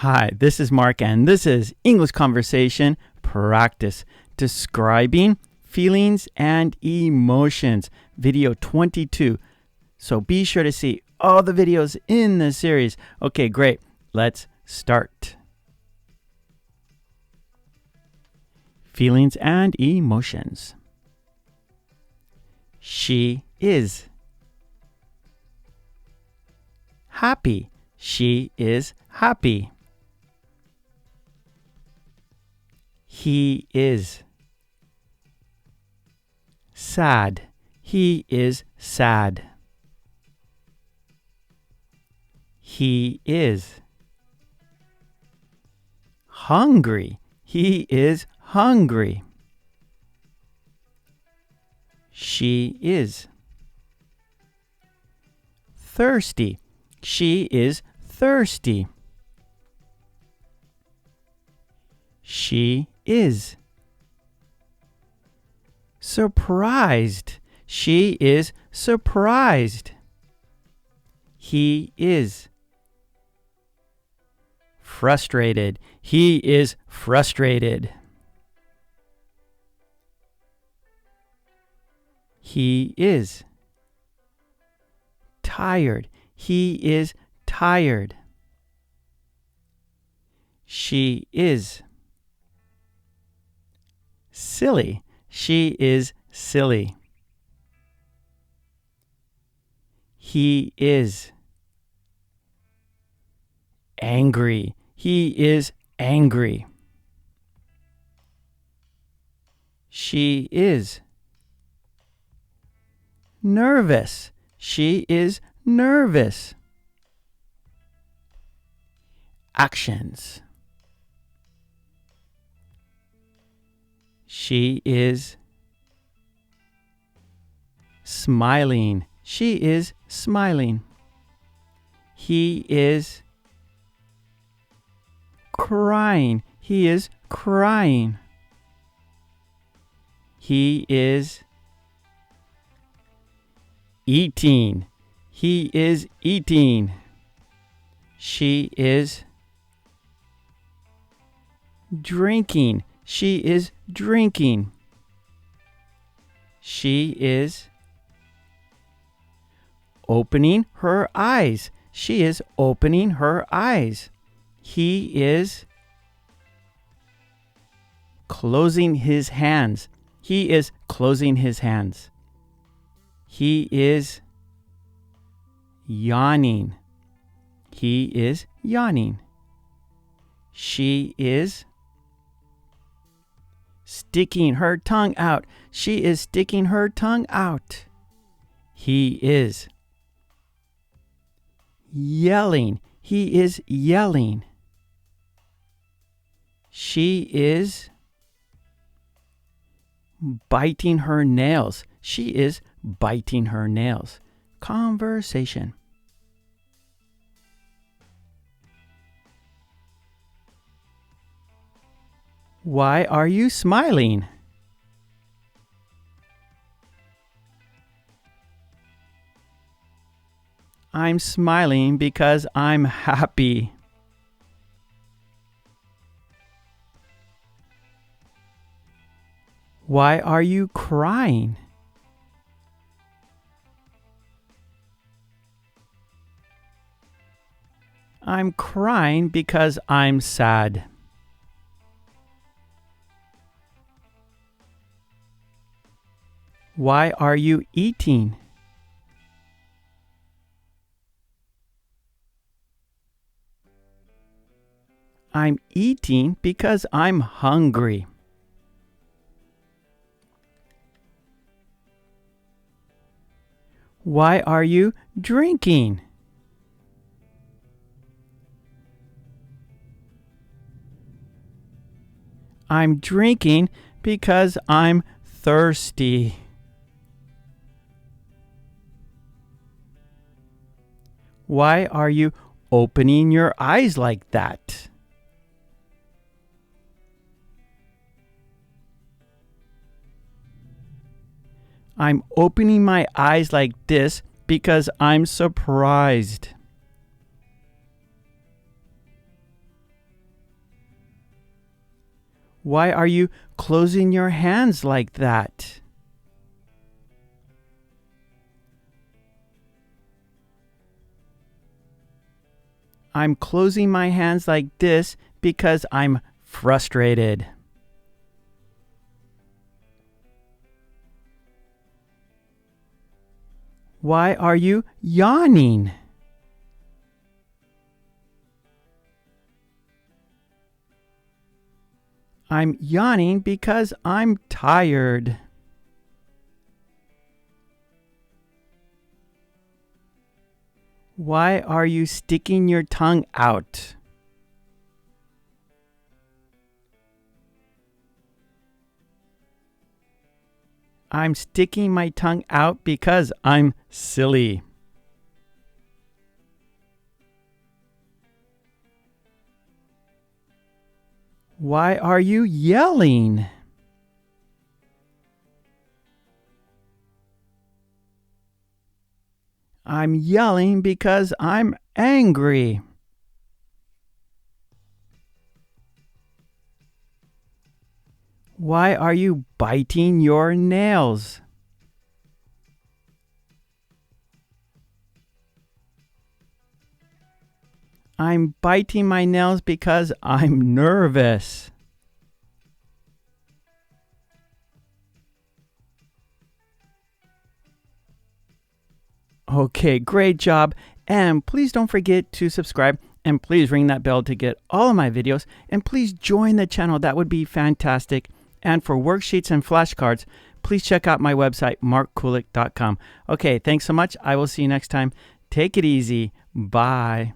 Hi, this is Mark, and this is English Conversation Practice, Describing Feelings and Emotions, video 22. So be sure to see all the videos in the series. Okay, great. Let's start. Feelings and emotions. She is happy. She is happy. He is sad. He is sad. He is hungry. He is hungry. She is thirsty. She is thirsty. She is surprised. She is surprised. He is frustrated. He is frustrated. He is tired. He is tired. She is silly. She is silly. He is angry. He is angry. She is nervous. She is nervous. Actions. She is smiling. She is smiling. He is crying. He is crying. He is eating. He is eating. She is drinking. She is drinking. She is opening her eyes. She is opening her eyes. He is closing his hands. He is closing his hands. He is yawning. He is yawning. She is sticking her tongue out. She is sticking her tongue out. He is yelling. He is yelling. She is biting her nails. She is biting her nails. Conversation. Why are you smiling? I'm smiling because I'm happy. Why are you crying? I'm crying because I'm sad. Why are you eating? I'm eating because I'm hungry. Why are you drinking? I'm drinking because I'm thirsty. Why are you opening your eyes like that? I'm opening my eyes like this because I'm surprised. Why are you closing your hands like that? I'm closing my hands like this because I'm frustrated. Why are you yawning? I'm yawning because I'm tired. Why are you sticking your tongue out? I'm sticking my tongue out because I'm silly. Why are you yelling? I'm yelling because I'm angry. Why are you biting your nails? I'm biting my nails because I'm nervous. Okay, great job. And please don't forget to subscribe and please ring that bell to get all of my videos. And please join the channel. That would be fantastic. And for worksheets and flashcards, please check out my website, markkulek.com. Okay, thanks so much. I will see you next time. Take it easy. Bye.